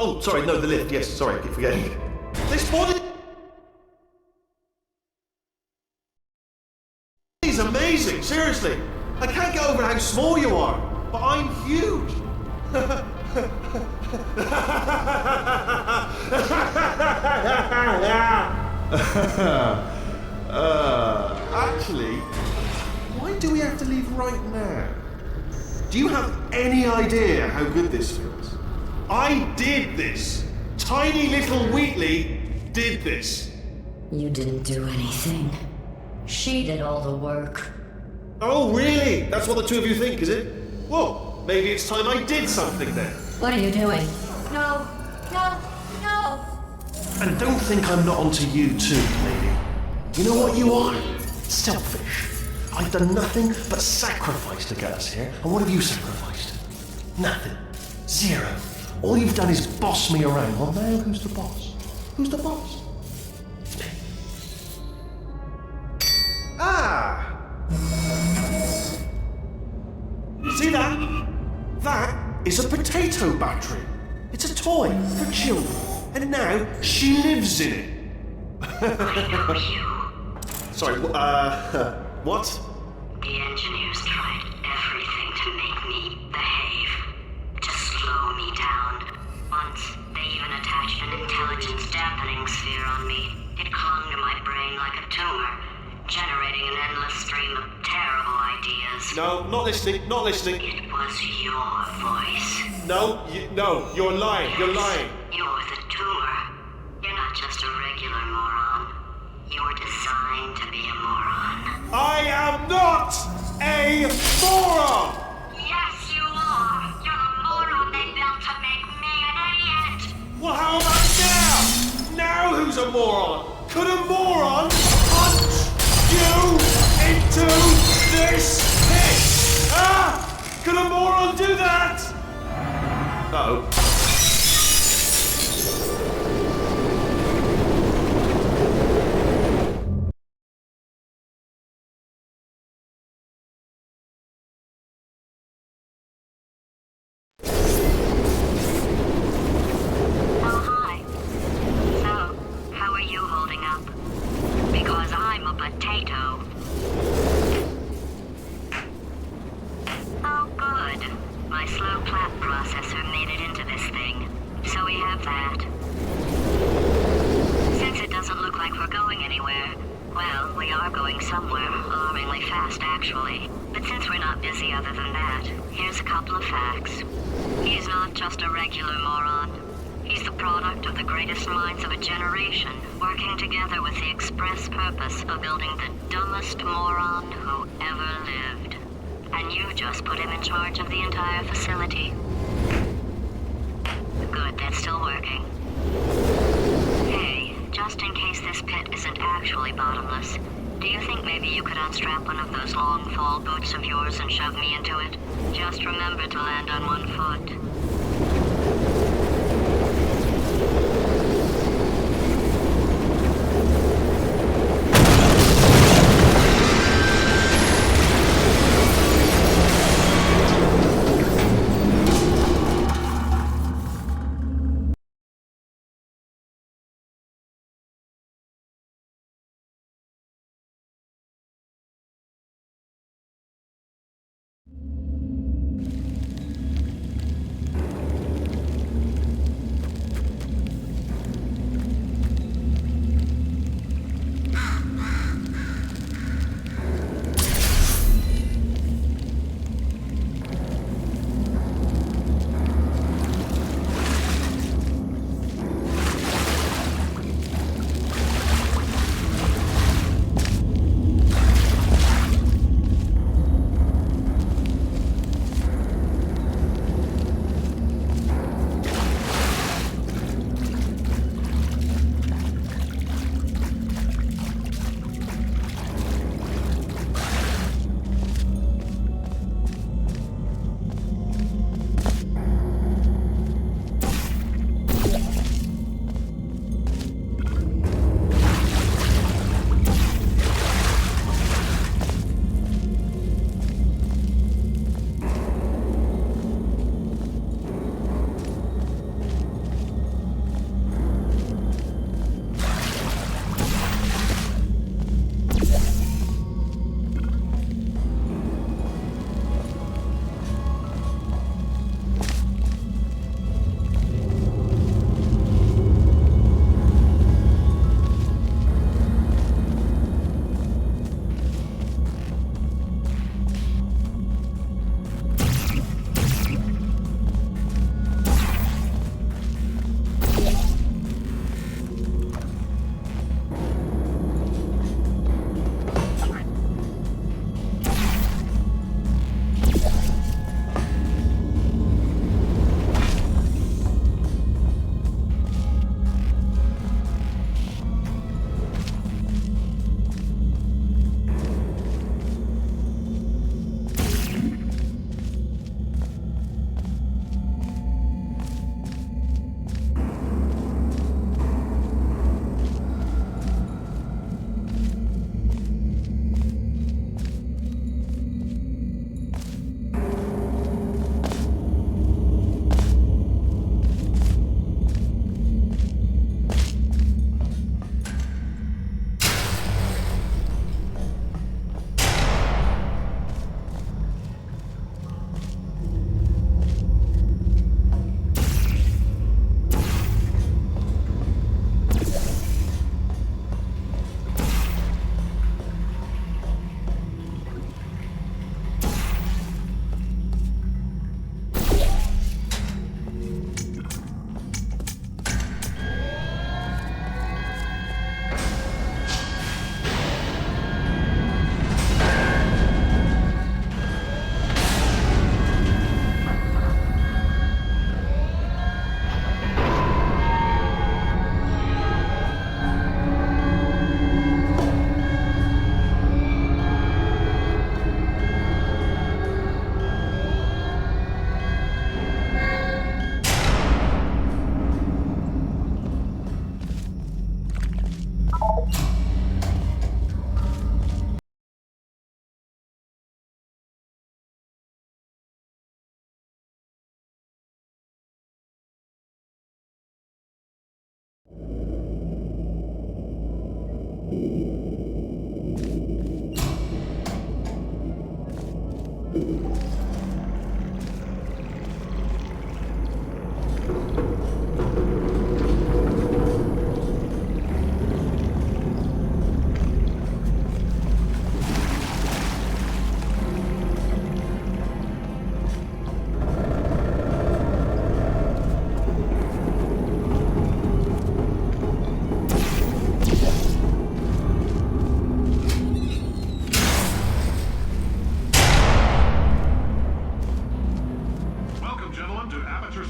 Oh, sorry, no, the lift. Yes, sorry, I keep forgetting. This body is amazing, seriously. I can't get over how small you are, but I'm huge. Actually, why do we have to leave right now? Do you have any idea how good this feels? I did this. Tiny little Wheatley did this. You didn't do anything. She did all the work. Oh, really? That's what the two of you think, is it? Well, maybe it's time I did something then. What are you doing? No, no, no! And don't think I'm not onto you too, lady. You know what you are? Selfish. I've done nothing but sacrifice to get us here. And what have you sacrificed? Nothing. Zero. All you've done is boss me around. Well, now who's the boss? Who's the boss? It's me. Ah! See that? That is a potato battery. It's a toy for children. And now she lives in it. Sorry, what? The engineers tried everything to make me behave, to slow me down. Once, they even attached an intelligence dampening sphere on me. It clung to my brain like a tumor, generating an endless stream of terrible ideas. No, not listening, not listening. It was your voice. No, you're lying, you're lying. You're the tumor. You're not just a regular moron. You're designed to be a moron. I am not a moron! Yes, you are. You're the moron they built to make me an idiot. Well, how about now? Now who's a moron? Could a moron punch you into this pit? Ah! Could a moron do that? Uh-oh.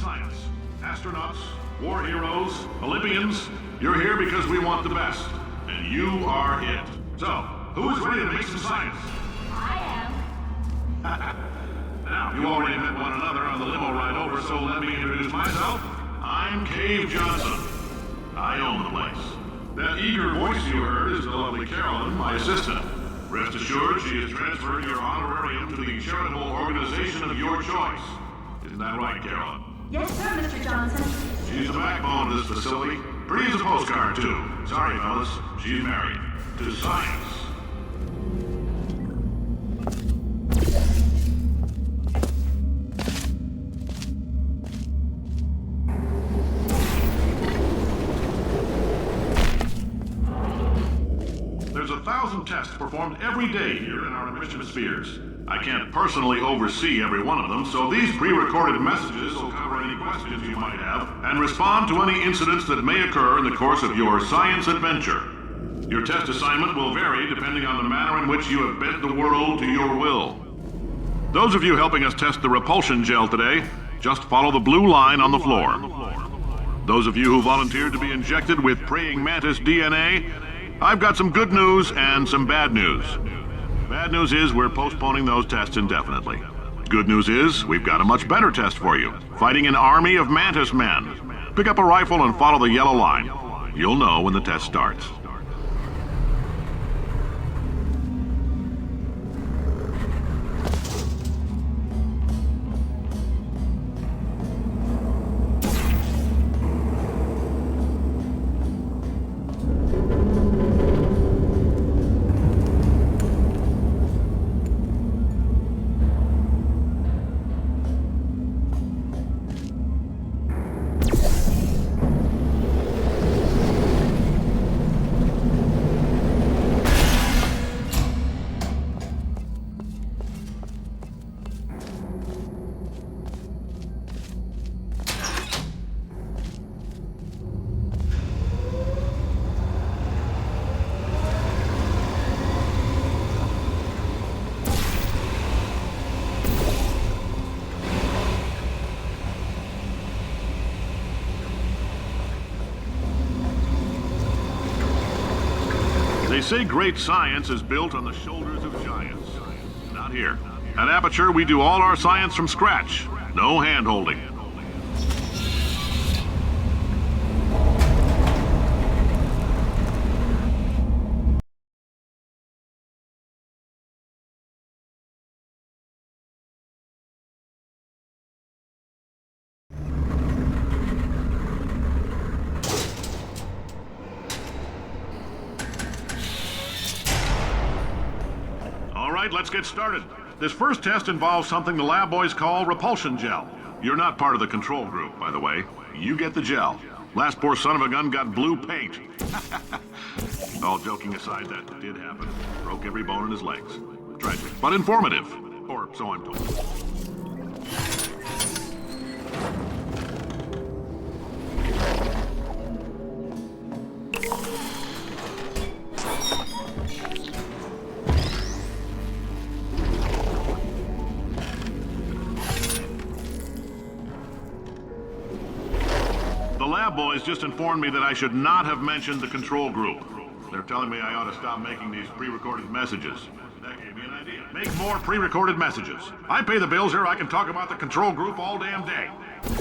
Science. Astronauts, war heroes, Olympians, you're here because we want the best. And you are it. So, who is ready to make some science? I am. Now, you already met one another on the limo ride over, so let me introduce myself. I'm Cave Johnson. I own the place. That eager voice you heard is the lovely Carolyn, my assistant. Rest assured, she has transferred your honorarium to the charitable organization of your choice. Isn't that right, Carolyn? Yes, sir, Mr. Johnson. She's the backbone of this facility. Pretty as a postcard, too. Sorry, fellas. She's married. To science. There's 1,000 tests performed every day here in our enrichment spheres. I can't personally oversee every one of them, so these pre-recorded messages will cover any questions you might have and respond to any incidents that may occur in the course of your science adventure. Your test assignment will vary depending on the manner in which you have bent the world to your will. Those of you helping us test the repulsion gel today, just follow the blue line on the floor. Those of you who volunteered to be injected with praying mantis DNA, I've got some good news and some bad news. Bad news is we're postponing those tests indefinitely. Good news is we've got a much better test for you. Fighting an army of mantis men. Pick up a rifle and follow the yellow line. You'll know when the test starts. They say great science is built on the shoulders of giants. Not here. At Aperture, we do all our science from scratch. No hand-holding. All right, let's get started. This first test involves something the lab boys call repulsion gel. You're not part of the control group, by the way. You get the gel. Last poor son of a gun got blue paint. All joking aside, that did happen. Broke every bone in his legs. Tragic, but informative. Or so I'm told. The lab boys just informed me that I should not have mentioned the control group. They're telling me I ought to stop making these pre-recorded messages. That gave me an idea. Make more pre-recorded messages. I pay the bills here, I can talk about the control group all damn day. For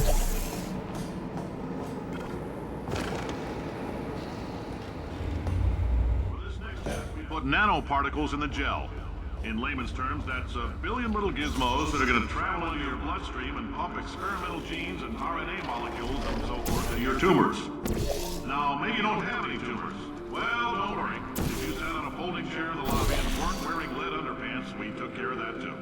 this next step, we put nanoparticles in the gel. In layman's terms, that's a billion little gizmos that are going to travel into your bloodstream and pump experimental genes and RNA molecules and so forth to your tumors. Now, maybe you don't have any tumors. Well, don't worry. If main chair in the lobby and weren't wearing lead underpants, we took care of that too.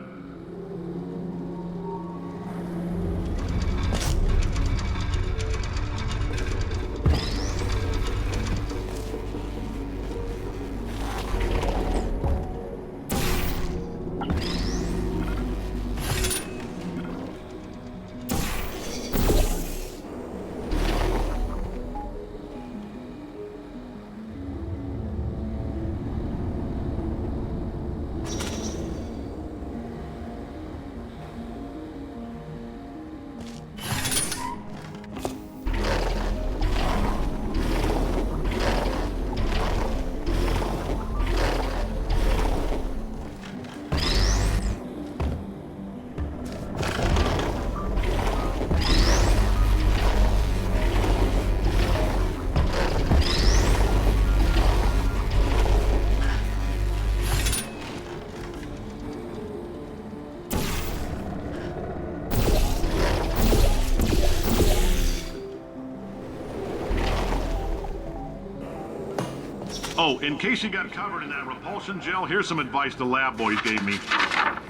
Oh, in case you got covered in that repulsion gel, here's some advice the lab boys gave me.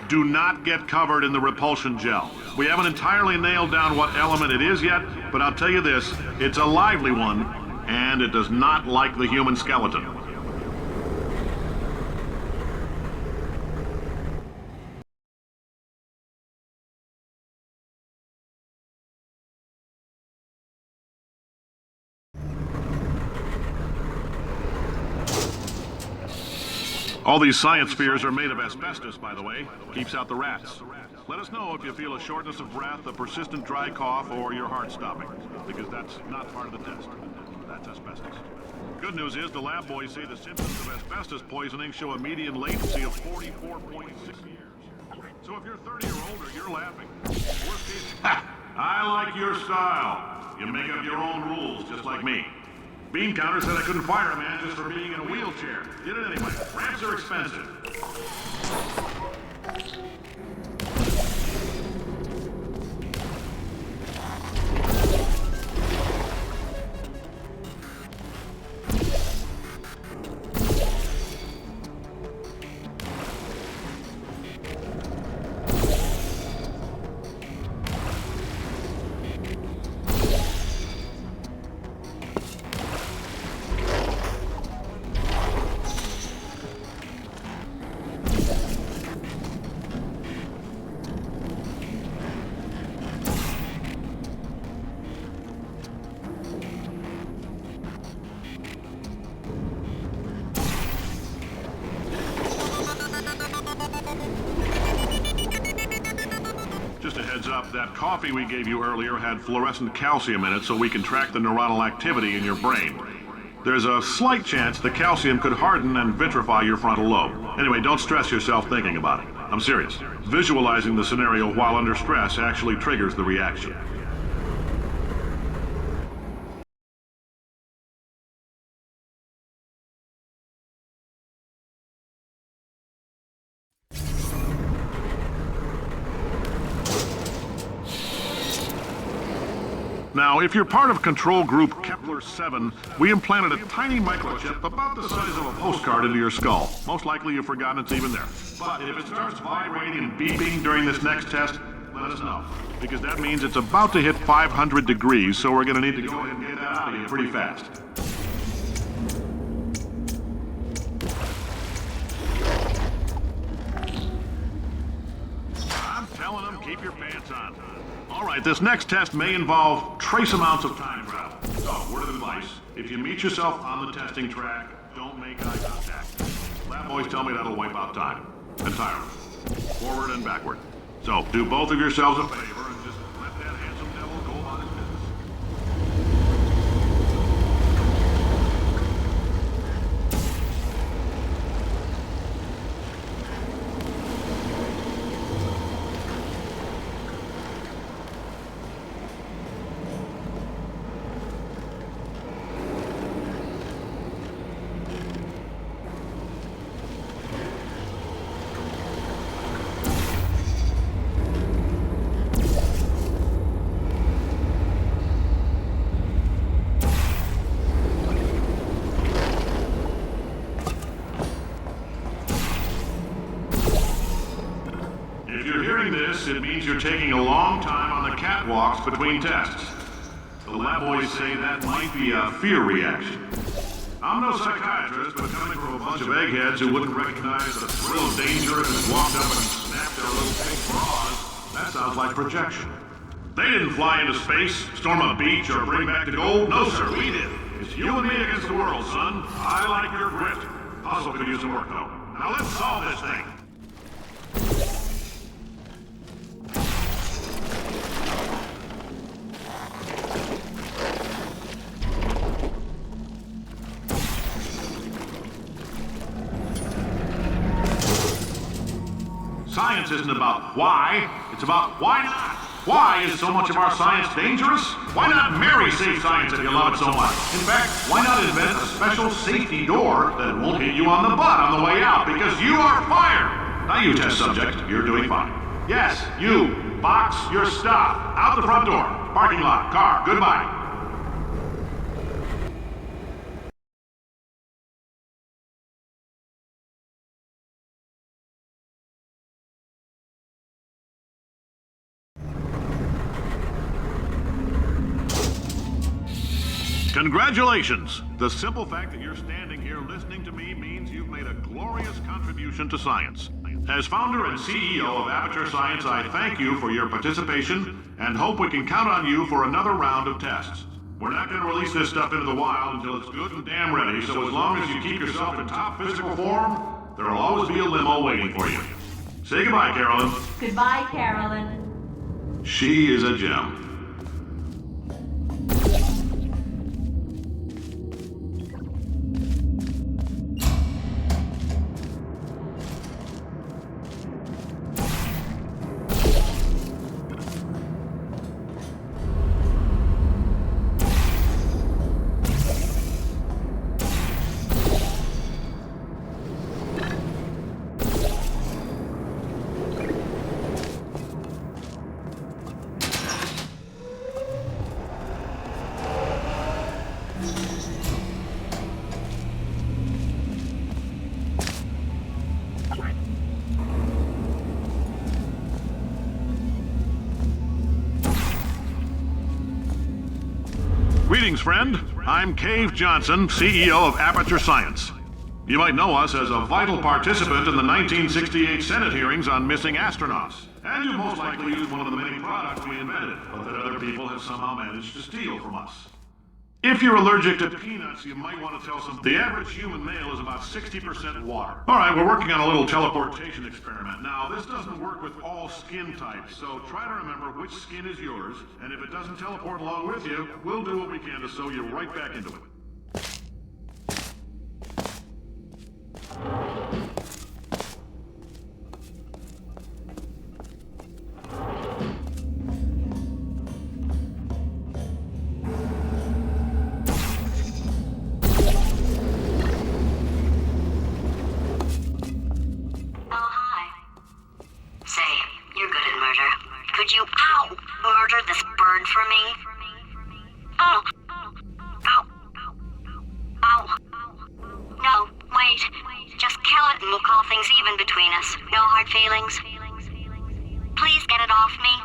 Do not get covered in the repulsion gel. We haven't entirely nailed down what element it is yet, but I'll tell you this, it's a lively one, and it does not like the human skeleton. All these science spheres are made of asbestos, by the way. Keeps out the rats. Let us know if you feel a shortness of breath, a persistent dry cough, or your heart stopping, because that's not part of the test. That's asbestos. Good news is the lab boys say the symptoms of asbestos poisoning show a median latency of 44.6 years. So if you're 30 or older, you're laughing. Worst case... I like your style. You make up your own rules, just like me. Bean Counter said I couldn't fire a man just for being in a wheelchair. Did it anyway. Ramps are expensive. Just a heads up, that coffee we gave you earlier had fluorescent calcium in it so we can track the neuronal activity in your brain. There's a slight chance the calcium could harden and vitrify your frontal lobe. Anyway, don't stress yourself thinking about it. I'm serious. Visualizing the scenario while under stress actually triggers the reaction. Now, if you're part of Control Group Kepler-7, we implanted a tiny microchip about the size of a postcard into your skull. Most likely you've forgotten it's even there. But if it starts vibrating and beeping during this next test, let us know. Because that means it's about to hit 500 degrees, so we're going to need to go ahead and get that out of you pretty fast. I'm telling them, keep your pants on. All right, this next test may involve trace amounts of time travel. So, word of advice, if you meet yourself on the testing track, don't make eye contact. Lab boys tell me that'll wipe out time. Entirely. Forward and backward. So, do both of yourselves a favor and just let that handsome devil go about his business. hearing this, it means you're taking a long time on the catwalks between tests. The lab boys say that might be a fear reaction. I'm no psychiatrist, but coming from a bunch of eggheads who wouldn't recognize the thrill of danger and just walked up and snapped their little pink bras, that sounds like projection. They didn't fly into space, storm a beach, or bring back the gold. No, sir, we did. It's you and me against the world, son. I like your grit. Hustle could use some work, though. Now let's solve this thing. Science isn't about why, it's about why not. Why is so much of our science dangerous? Why not marry safe science if you love it so much? In fact, why not invent a special safety door that won't hit you on the butt on the way out because you are fired? Now you test subject, you're doing fine. Yes, you, box your stuff. Out the front door, parking lot, car, goodbye. Congratulations! The simple fact that you're standing here listening to me means you've made a glorious contribution to science. As founder and CEO of Aperture Science, I thank you for your participation and hope we can count on you for another round of tests. We're not going to release this stuff into the wild until it's good and damn ready, so as long as you keep yourself in top physical form, there'll always be a limo waiting for you. Say goodbye, Carolyn. Goodbye, Carolyn. She is a gem. Greetings, friend. I'm Cave Johnson, CEO of Aperture Science. You might know us as a vital participant in the 1968 Senate hearings on missing astronauts. And you most likely used one of the many products we invented, but that other people have somehow managed to steal from us. If you're allergic to peanuts, you might want to tell some. The average human male is about 60% water. All right, we're working on a little teleportation experiment. Now, this doesn't work with all skin types, so try to remember which skin is yours, and if it doesn't teleport along with you, we'll do what we can to sew you right back into it. Could you, murder this bird for me? Ow. No, wait. Just kill it and we'll call things even between us. No hard feelings. Please get it off me.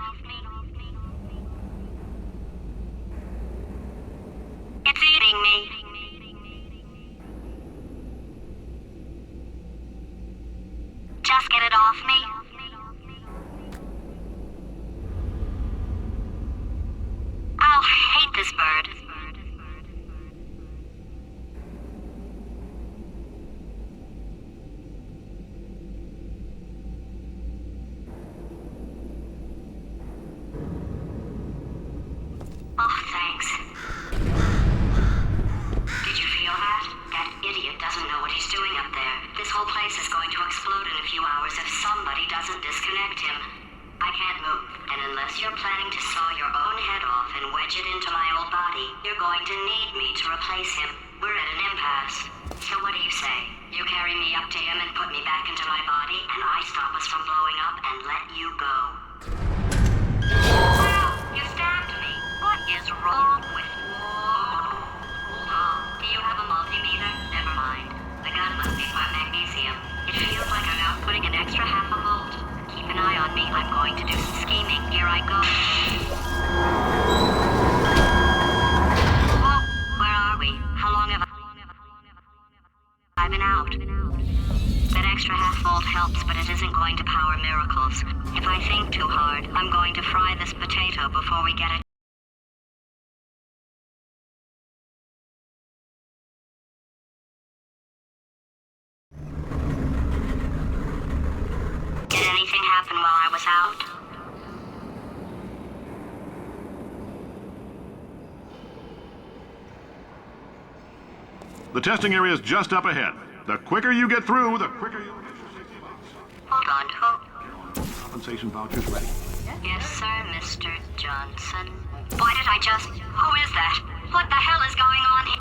It's eating me. Just get it off me. I hate this bird. Oh, thanks. Did you feel that? That idiot doesn't know what he's doing up there. This whole place is going to explode in a few hours if somebody doesn't disconnect him. I can't move, and unless you're planning to saw your own head off and wedge it into my old body, you're going to need me to replace him. We're at an impasse. So what do you say? You carry me up to him and put me back into my body, and I stop us from blowing up and let you go. Wow, you stabbed me. What is wrong with you? Hold on. Do you have a multimeter? Never mind. The gun must be part magnesium. It feels like I'm outputting an extra half a volt. Keep an eye on me. I'm going I go? Whoa, where are we? How long have I been out? That extra half-volt helps, but it isn't going to power miracles. If I think too hard, I'm going to fry this potato before we get it. Did anything happen while I was out? The testing area is just up ahead. The quicker you get through, the quicker you'll get your $60. Hold on, who? Compensation vouchers ready. Yes, sir, Mr. Johnson. Why did I just... Who is that? What the hell is going on here?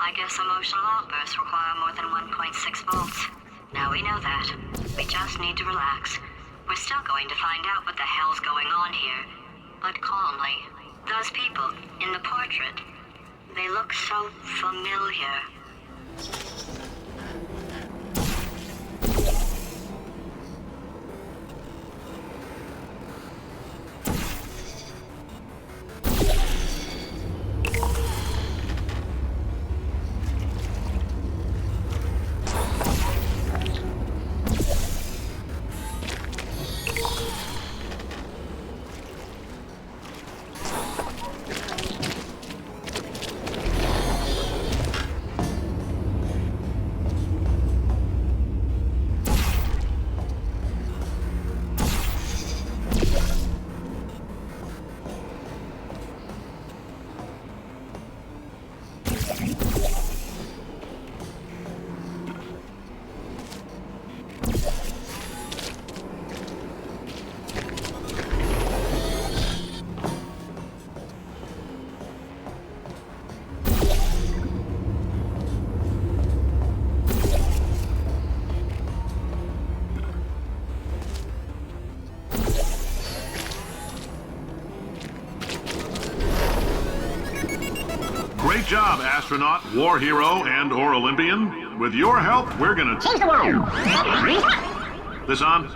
I guess emotional outbursts require more than 1.6 volts. Now we know that. We just need to relax. We're still going to find out what the hell's going on here. But calmly. Those people in the portrait, they look so familiar. Great job, astronaut, war hero, and/or Olympian. With your help, we're gonna change the world. This on?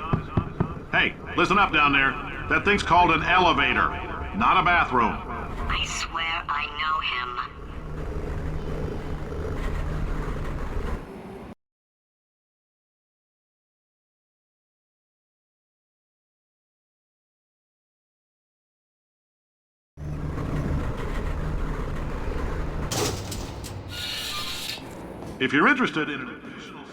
Hey, listen up down there. That thing's called an elevator, not a bathroom. I swear I know him. If you're interested in an additional